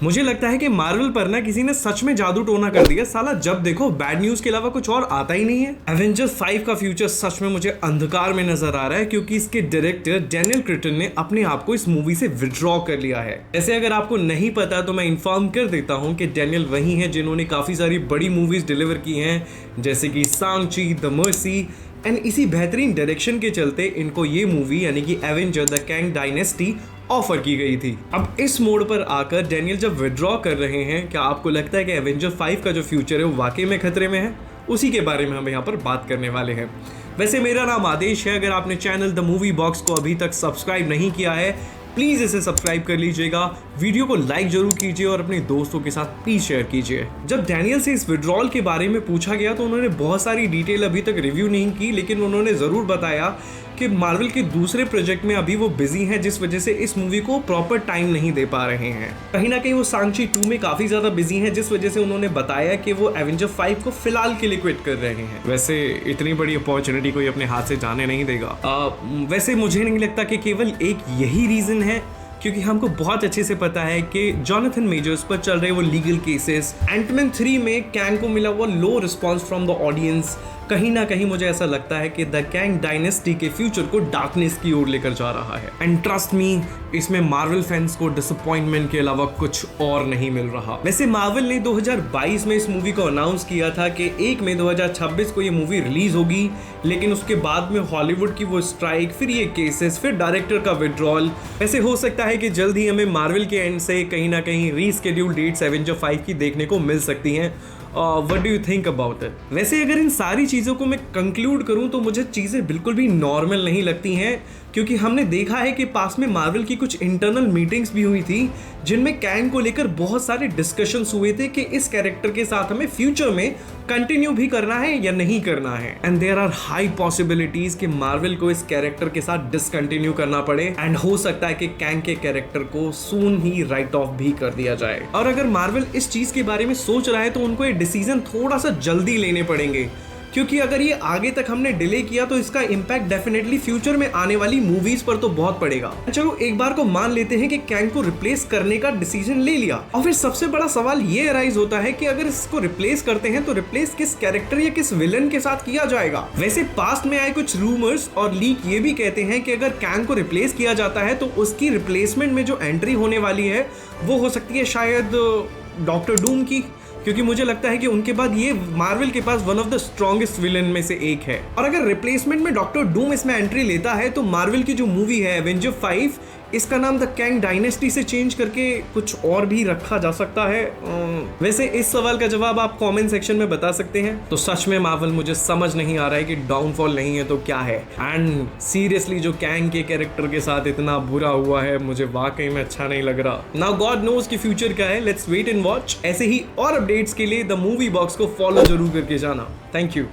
मुझे लगता है कि मार्वल पर ना किसी ने सच में जादू टोना कर दिया साला, जब देखो बैड न्यूज के अलावा कुछ और आता ही नहीं है। एवेंजर्स 5 का फ्यूचर सच में मुझे अंधकार में नजर आ रहा है क्योंकि इसके डायरेक्टर डैनियल क्रिटन ने अपने आप को इस मूवी से विड्रॉ कर लिया है। ऐसे अगर आपको नहीं पता तो मैं इन्फॉर्म कर देता हूँ कि डैनियल वही है जिन्होंने काफी सारी बड़ी मूवीज डिलीवर की हैं, जैसे कि सांग-ची, द मर्सी, एंड इसी बेहतरीन डायरेक्शन के चलते इनको ये मूवी यानी कि Avenger the Kang dynasty offer की गई थी। अब इस मोड़ पर आकर डैनियल जब विड्रॉ कर रहे हैं, क्या आपको लगता है कि एवेंजर 5 का जो फ्यूचर है वो वाकई में खतरे में है? उसी के बारे में हम यहाँ पर बात करने वाले हैं। वैसे मेरा नाम आदेश है। अगर आपने चैनल द मूवी बॉक्स को अभी तक सब्सक्राइब नहीं किया है, प्लीज इसे सब्सक्राइब कर लीजिएगा, वीडियो को लाइक जरूर कीजिए और अपने दोस्तों के साथ प्लीज शेयर कीजिए। जब डैनियल से इस विड्रॉल के बारे में पूछा गया तो उन्होंने बहुत सारी डिटेल अभी तक रिव्यू नहीं की, लेकिन उन्होंने जरूर बताया कि मार्वल के दूसरे प्रोजेक्ट में अभी वो बिजी हैं, जिस वजह से इस मूवी को प्रॉपर टाइम नहीं दे पा रहे हैं। कहीं ना कहीं वो सांग-ची 2 में काफी ज्यादा बिजी हैं, जिस वजह से उन्होंने बताया कि वो एवेंजर 5 को फिलहाल के लिए क्विट कर रहे हैं। वैसे इतनी बड़ी अपॉर्चुनिटी कोई अपने हाथ से जाने नहीं देगा। वैसे मुझे नहीं लगता कि केवल एक यही रीजन है, क्योंकि हमको बहुत अच्छे से पता है कि जॉनथन मेजर्स पर चल रहे वो लीगल केसेस, एंटमैन 3 में कैंग को मिला हुआ लो रिस्पॉन्स फ्रॉम द ऑडियंस, कहीं ना कहीं मुझे ऐसा लगता है कि द कैंग डायनेस्टी के फ्यूचर को डार्कनेस की ओर लेकर जा रहा है। एंड ट्रस्ट मी, इसमें मार्वल फैंस को डिसअपॉइंटमेंट के अलावा कुछ और नहीं मिल रहा। वैसे मार्वल ने 2022 में इस मूवी को अनाउंस किया था कि 1 मई 2026 को ये मूवी रिलीज होगी, लेकिन उसके बाद में हॉलीवुड की वो स्ट्राइक, फिर ये केसेस, फिर डायरेक्टर का विड्रॉल। वैसे हो सकता है कि जल्द ही हमें मार्वल के एंड से कहीं ना कहीं रीस्केड्यूल डेट्स एवेंजर 5 की देखने को मिल सकती हैं। What do you think about it? वैसे अगर इन सारी चीज़ों को मैं कंक्लूड करूं तो मुझे चीज़ें बिल्कुल भी नॉर्मल नहीं लगती हैं, क्योंकि हमने देखा है कि पास में मार्वल की कुछ इंटरनल मीटिंग्स भी हुई थी जिनमें कैंग को लेकर बहुत सारे डिस्कशंस हुए थे कि इस कैरेक्टर के साथ हमें फ्यूचर में कंटिन्यू भी करना है या नहीं करना है। And there are high possibilities कि मार्वल को इस कैरेक्टर के साथ डिसकंटिन्यू करना पड़े, एंड हो सकता है कि कैंग के कैरेक्टर को सून ही राइट ऑफ भी कर दिया जाए। और अगर मार्वल इस चीज के बारे में सोच रहा है तो उनको ये डिसीजन थोड़ा सा जल्दी लेने पड़ेंगे, क्योंकि अगर ये आगे तक हमने डिले किया तो इसका इम्पैक्ट डेफिनेटली फ्यूचर में आने वाली मूवीज पर तो बहुत पड़ेगा। चलो एक बार को मान लेते हैं कि कैंग को रिप्लेस करने का डिसीजन ले लिया, और फिर सबसे बड़ा सवाल ये अराइज होता है कि अगर इसको रिप्लेस करते हैं तो रिप्लेस किस कैरेक्टर या किस विलन के साथ किया जाएगा। वैसे पास्ट में आए कुछ रूमर्स और लीक ये भी कहते हैं कि अगर कैंग को रिप्लेस किया जाता है तो उसकी रिप्लेसमेंट में जो एंट्री होने वाली है वो हो सकती है शायद डॉक्टर डूम की, क्योंकि मुझे लगता है कि उनके बाद ये मार्वल के पास one of the strongest villain में से एक है। और अगर रिप्लेसमेंट में डॉक्टर डूम इसमें एंट्री लेता है तो मार्वल की जो मूवी है एवेंजर 5, इसका नाम द कैंग डायनेस्टी से चेंज करके कुछ और भी रखा जा सकता है। वैसे इस सवाल का जवाब आप कमेंट सेक्शन में बता सकते हैं। तो सच में मार्वल मुझे समझ नहीं आ रहा है कि डाउनफॉल नहीं है तो क्या है। एंड सीरियसली जो कैंग के कैरेक्टर के साथ इतना बुरा हुआ है मुझे वाकई में अच्छा नहीं लग रहा। नाउ गॉड नोज कि फ्यूचर क्या है, लेट्स वेट एंड वॉच। ऐसे ही और अपडेट्स के लिए द मूवी बॉक्स को फॉलो जरूर करके जाना। Thank you.